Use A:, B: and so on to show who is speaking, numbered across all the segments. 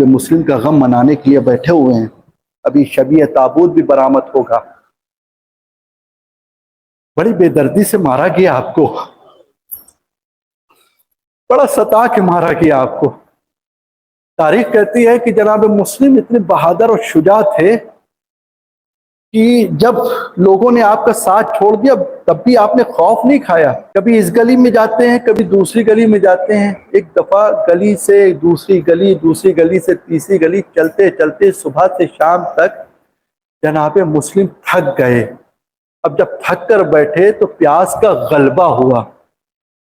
A: کہ مسلم کا غم منانے کے لیے بیٹھے ہوئے ہیں. ابھی شبیہ تابوت بھی برآمد ہوگا. بڑی بے دردی سے مارا گیا آپ کو, بڑا ستا کے مارا گیا آپ کو. تاریخ کہتی ہے کہ جناب مسلم اتنے بہادر اور شجاع تھے کہ جب لوگوں نے آپ کا ساتھ چھوڑ دیا تب بھی آپ نے خوف نہیں کھایا. کبھی اس گلی میں جاتے ہیں, کبھی دوسری گلی میں جاتے ہیں. ایک دفعہ گلی سے دوسری گلی, دوسری گلی سے تیسری گلی, چلتے چلتے صبح سے شام تک جناب مسلم تھک گئے. اب جب تھک کر بیٹھے تو پیاس کا غلبہ ہوا.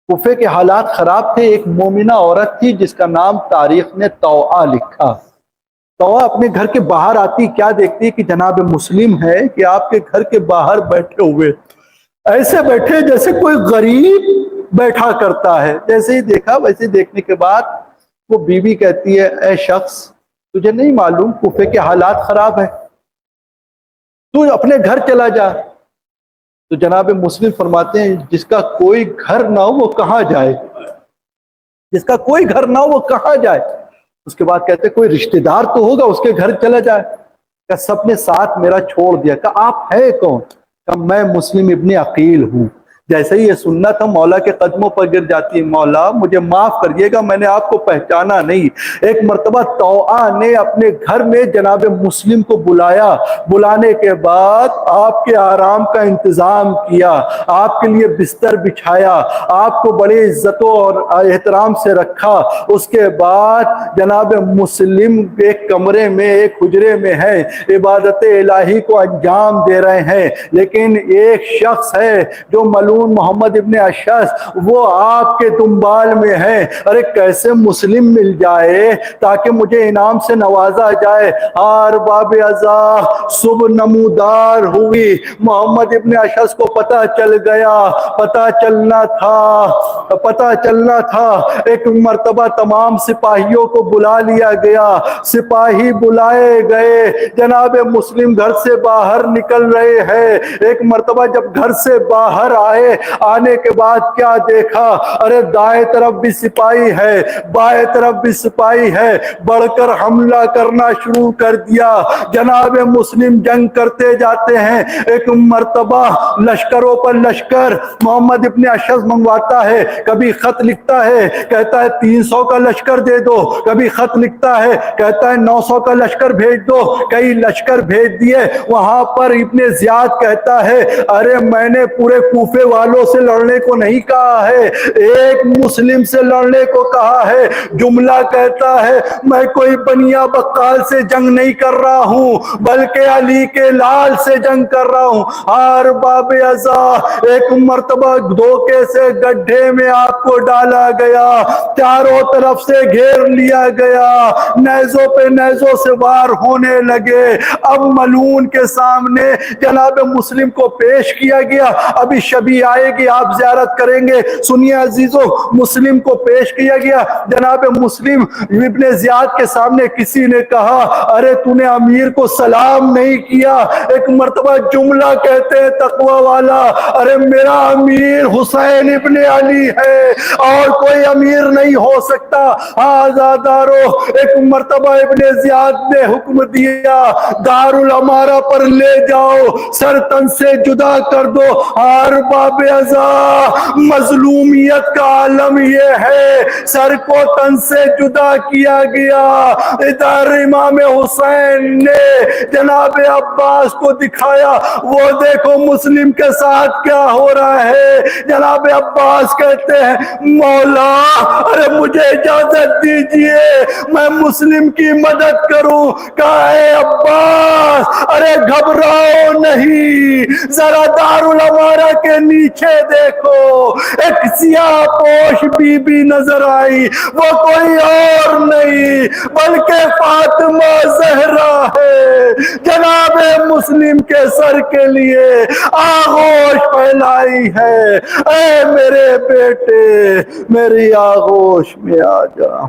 A: کوفے کے حالات خراب تھے. ایک مومنہ عورت تھی جس کا نام تاریخ نے طوعہ لکھا. طوعہ اپنے گھر کے باہر آتی, کیا دیکھتی کہ جناب مسلم ہے کہ آپ کے گھر کے باہر بیٹھے ہوئے, ایسے بیٹھے جیسے کوئی غریب بیٹھا کرتا ہے. جیسے ہی دیکھا ویسے دیکھنے کے بعد وہ بیوی کہتی ہے, اے شخص تجھے نہیں معلوم کوفے کے حالات خراب ہیں, تو اپنے گھر چلا جا. تو جناب مسلم فرماتے ہیں جس کا کوئی گھر نہ ہو وہ کہاں جائے, جس کا کوئی گھر نہ ہو وہ کہاں جائے. اس کے بعد کہتے کوئی رشتہ دار تو ہوگا, اس کے گھر چلا جائے. کہ سب نے ساتھ میرا چھوڑ دیا. کہ آپ ہے کون؟ کہ میں مسلم ابن عقیل ہوں. جیسے ہی یہ سننا تھا مولا کے قدموں پر گر جاتی ہے, مولا مجھے معاف کریے گا, میں نے آپ کو پہچانا نہیں. ایک مرتبہ طوعہ نے اپنے گھر میں جناب مسلم کو بلایا. بلانے کے بعد آپ کے آرام کا انتظام کیا, آپ کے لیے بستر بچھایا, آپ کو بڑی عزتوں اور احترام سے رکھا. اس کے بعد جناب مسلم ایک کمرے میں, ایک حجرے میں ہے, عبادت الہی کو انجام دے رہے ہیں. لیکن ایک شخص ہے جو ملعون محمد ابن اشعث, وہ آپ کے دنبال میں ہے. ارے کیسے مسلم مل جائے تاکہ مجھے انعام سے نوازا جائے. ہر باب ازا صبح نمودار ہوئی. محمد ابن اشعث کو پتہ چل گیا, پتہ چلنا تھا. ایک مرتبہ تمام سپاہیوں کو بلا لیا گیا. سپاہی بلائے گئے, جناب مسلم گھر سے باہر نکل رہے ہیں. ایک مرتبہ جب گھر سے باہر آئے, آنے کے بعد کیا دیکھا, ارے دائیں طرف بھی سپاہی ہے, بائیں طرف بھی سپاہی ہے. بڑھ کر حملہ کرنا شروع کر دیا. جناب مسلم جنگ کرتے جاتے ہیں. ایک مرتبہ لشکروں پر لشکر محمد ابن اشعث منگواتا ہے. کبھی خط لکھتا ہے, کہتا ہے 300 کا لشکر دے دو. کبھی خط لکھتا ہے, کہتا ہے 900 کا لشکر بھیج دو. کئی لشکر بھیج دیے. وہاں پر ابن زیاد کہتا ہے, ارے میں نے پورے کوفے والوں سے لڑنے کو نہیں کہا ہے, ایک مسلم سے لڑنے کو کہا ہے. جملہ کہتا ہے, میں کوئی بنیا بقال سے جنگ نہیں کر رہا ہوں بلکہ علی کے لال سے جنگ کر رہا ہوں. ہر باب ازا ایک مرتبہ دھوکے سے گڈھے میں آپ کو ڈالا گیا, چاروں طرف سے گھیر لیا گیا, نیزوں پہ نیزوں سے وار ہونے لگے. اب ملعون کے سامنے جناب مسلم کو پیش کیا گیا. ابھی شبی آئے گی, آپ زیارت کریں گے. سنیے عزیزو, مسلم کو پیش کیا گیا. جناب مسلم ابن زیاد کے سامنے کسی نے کہا, ارے تو نے امیر کو سلام نہیں کیا. ایک مرتبہ جملہ کہتے ہیں تقوی والا, ارے میرا امیر حسین ابن علی ہے اور کوئی امیر نہیں ہو سکتا. آزادارو, ایک مرتبہ ابن زیاد نے حکم دیا, دار الامارہ پر لے جاؤ, سر تن سے جدا کر دو. ہر باب ازا مظلومیت کا عالم یہ ہے, سر کو تن سے جدا کیا گیا. ادھر امام حسین نے جناب عباس کو دکھایا, وہ دیکھو مسلم کے ساتھ کیا ہو رہا ہے. جناب عباس کہتے ہیں, مولا ارے مجھے اجازت دیجئے میں مسلم کی مدد کروں. کہا ہے عباس, ارے گھبراؤ نہیں, ذرا دار الامارہ کے نیچے دیکھو. ایک سیاہ پوش بی بی نظر آئی, وہ کوئی اور نہیں بلکہ فاطمہ زہرا ہے. جناب مسلم کے سر کے لیے آغوش پھیلائی ہے. اے میرے بیٹے, میری آغوش میں آ جا.